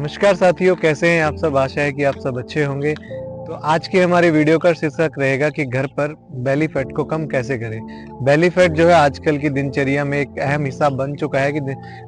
नमस्कार साथियों, कैसे हैं आप सब। आशा है कि आप सब अच्छे होंगे। तो आज की हमारी वीडियो का शीर्षक रहेगा कि घर पर बेली फैट को कम कैसे करें। बेली फैट जो है आजकल की दिनचर्या में एक अहम हिस्सा बन चुका है कि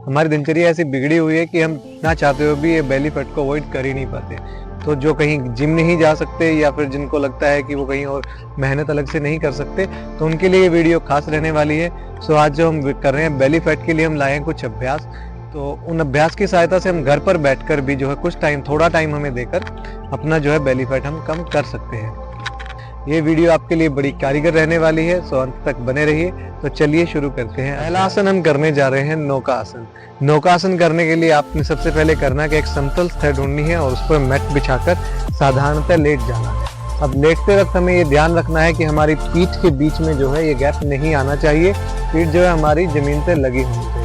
हमारी दिनचर्या ऐसी बिगड़ी हुई है कि हम ना चाहते हुए भी ये बेली फैट को अवॉइड कर ही नहीं पाते। तो जो कहीं जिम नहीं जा सकते या फिर जिनको लगता है कि वो कहीं और मेहनत अलग से नहीं कर सकते, तो उनके लिए ये वीडियो खास रहने वाली है। सो आज जो हम कर रहे हैं बेली फैट के लिए, हम लाए हैं कुछ अभ्यास। तो उन अभ्यास की सहायता से हम घर पर बैठकर भी जो है कुछ टाइम, थोड़ा टाइम हमें देकर अपना जो है बेली फैट हम कम कर सकते हैं। ये वीडियो आपके लिए बड़ी कारीगर रहने वाली है, सो अंत तक बने रहिए। तो चलिए शुरू करते हैं। पहला आसन हम करने जा रहे हैं नौका आसन। नौका आसन करने के लिए आपने सबसे पहले करना है कि एक समतल सतह ढूंढनी है और उस पर मैट बिछाकर साधारणतः लेट जाना है। अब लेटते वक्त हमें ये ध्यान रखना है कि हमारी पीठ के बीच में जो है ये गैप नहीं आना चाहिए। पीठ जो है हमारी जमीन से लगी होनी चाहिए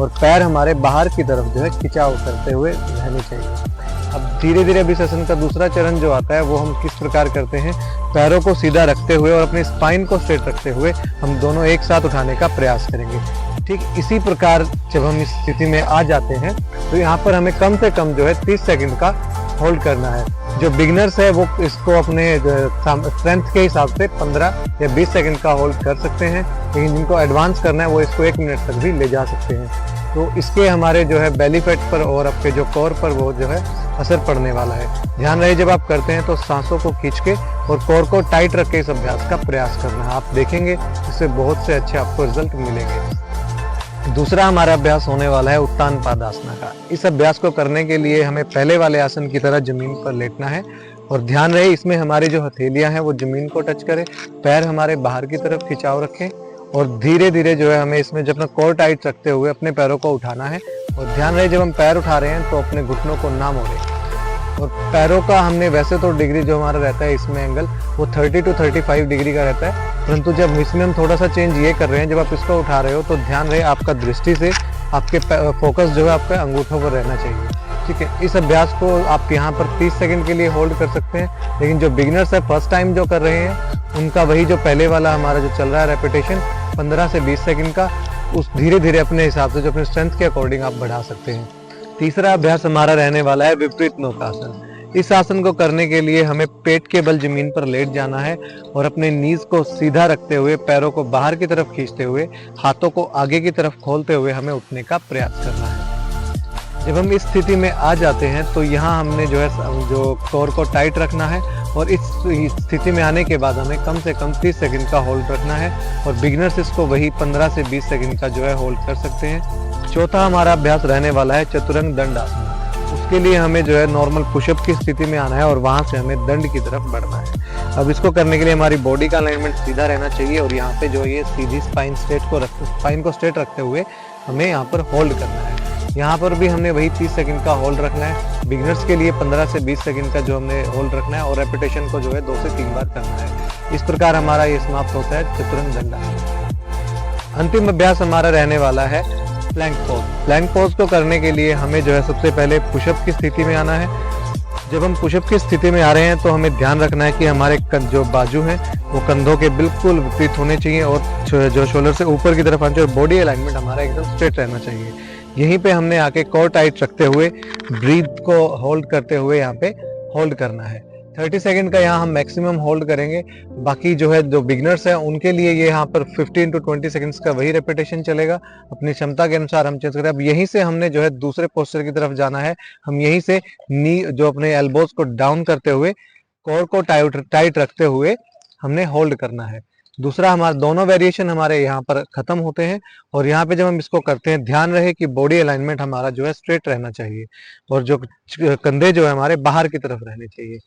और पैर हमारे बाहर की तरफ जो है खिंचाव करते हुए रहने चाहिए। अब धीरे धीरे अब इस आसन का दूसरा चरण जो आता है वो हम किस प्रकार करते हैं। पैरों को सीधा रखते हुए और अपने स्पाइन को स्ट्रेट रखते हुए हम दोनों एक साथ उठाने का प्रयास करेंगे। ठीक इसी प्रकार जब हम इस स्थिति में आ जाते हैं तो यहाँ पर हमें कम से कम जो है 30 सेकंड का होल्ड करना है। जो बिगिनर्स है वो इसको अपने स्ट्रेंथ के हिसाब से 15 या 20 सेकंड का होल्ड कर सकते हैं, लेकिन जिनको एडवांस करना है वो इसको 1 मिनट तक भी ले जा सकते हैं। तो इसके हमारे जो है बेली फैट पर और आपके जो कोर पर वो जो है असर पड़ने वाला है। ध्यान रहे जब आप करते हैं तो सांसों को खींच के और कोर को टाइट रख के इस अभ्यास का प्रयास करना है। आप देखेंगे इससे बहुत से अच्छे आपको रिजल्ट मिलेंगे। दूसरा हमारा अभ्यास होने वाला है उत्तान पादासना का। इस अभ्यास को करने के लिए हमें पहले वाले आसन की तरह जमीन पर लेटना है और ध्यान रहे इसमें हमारी जो हथेलियां हैं वो जमीन को टच करें, पैर हमारे बाहर की तरफ खिंचाव रखें और धीरे धीरे जो है हमें इसमें जब अपना कोर टाइट रखते हुए अपने पैरों को उठाना है। और ध्यान रहे जब हम पैर उठा रहे हैं तो अपने घुटनों को ना मोड़ें। और पैरों का हमने वैसे तो डिग्री जो हमारा रहता है इसमें एंगल वो 30 to 35 डिग्री का रहता है, परंतु जब इसमें हम थोड़ा सा चेंज ये कर रहे हैं, जब आप इसको उठा रहे हो तो ध्यान रहे आपका दृष्टि से आपके फोकस जो है आपका अंगूठों पर रहना चाहिए। ठीक है, इस अभ्यास को आप यहाँ पर 30 सेकंड के लिए होल्ड कर सकते हैं, लेकिन जो बिगिनर्स है फर्स्ट टाइम जो कर रहे हैं उनका वही जो पहले वाला हमारा जो चल रहा है रेपिटेशन 15 से 20 सेकंड का, उस धीरे धीरे अपने हिसाब से जो अपने स्ट्रेंथ के अकॉर्डिंग आप बढ़ा सकते हैं। तीसरा अभ्यास हमारा रहने वाला है विपरीत नौकासन। इस आसन को करने के लिए हमें पेट के बल जमीन पर लेट जाना है और अपने नीज को सीधा रखते हुए, पैरों को बाहर की तरफ खींचते हुए, हाथों को आगे की तरफ खोलते हुए हमें उठने का प्रयास करना है। जब हम इस स्थिति में आ जाते हैं तो यहाँ हमने जो है जो कोर को टाइट रखना है और इस स्थिति में आने के बाद हमें कम से कम 30 सेकंड का होल्ड रखना है और बिगिनर्स इसको वही 15 से 20 सेकंड का जो है होल्ड कर सकते हैं। चौथा हमारा अभ्यास रहने वाला है चतुरंग दंड आसन। उसके लिए हमें जो है नॉर्मल पुशअप की स्थिति में आना है और वहां से हमें दंड की तरफ बढ़ना है। अब इसको करने के लिए हमारी बॉडी का अलाइनमेंट सीधा रहना चाहिए और यहाँ पे जो ये सीधी स्पाइन को स्ट्रेट रखते हुए हमें यहाँ पर होल्ड करना है। यहाँ पर भी हमने वही 30 सेकंड का होल्ड रखना है। बिगिनर्स के लिए 15 से 20 सेकंड का जो हमने होल्ड रखना है और रेपिटेशन को जो है 2 से 3 बार करना है। इस प्रकार हमारा ये समाप्त होता है चतुरंग दंड आसन। अंतिम अभ्यास हमारा रहने वाला है प्लैंक पोज। प्लैंक पोज को करने के लिए हमें जो है सबसे पहले पुशअप की स्थिति में आना है। जब हम पुशअप की स्थिति में आ रहे हैं तो हमें ध्यान रखना है कि हमारे जो बाजू हैं वो कंधों के बिल्कुल विपरीत होने चाहिए और जो शोल्डर से ऊपर की तरफ आना चाहिए और बॉडी अलाइनमेंट हमारा एकदम स्ट्रेट रहना चाहिए। यहीं पे हमने आके कोर टाइट रखते हुए ब्रीथ को होल्ड करते हुए यहाँ पे होल्ड करना है। 30 सेकंड का यहाँ हम मैक्सिमम होल्ड करेंगे। बाकी जो है जो बिगिनर्स हैं उनके लिए ये यहाँ पर 15 to 20 सेकंड्स का वही रेपिटेशन चलेगा। अपनी क्षमता के अनुसार हम चेंज करें। अब यहीं से हमने जो है दूसरे पोस्चर की तरफ जाना है। हम यहीं से नी जो अपने एल्बोज को डाउन करते हुए कोर को टाइट रखते हुए हमने होल्ड करना है। दूसरा हमारा दोनों वेरिएशन हमारे यहाँ पर खत्म होते हैं और यहाँ पे जब हम इसको करते हैं ध्यान रहे कि बॉडी अलाइनमेंट हमारा जो है स्ट्रेट रहना चाहिए और जो कंधे जो है हमारे बाहर की तरफ रहने चाहिए।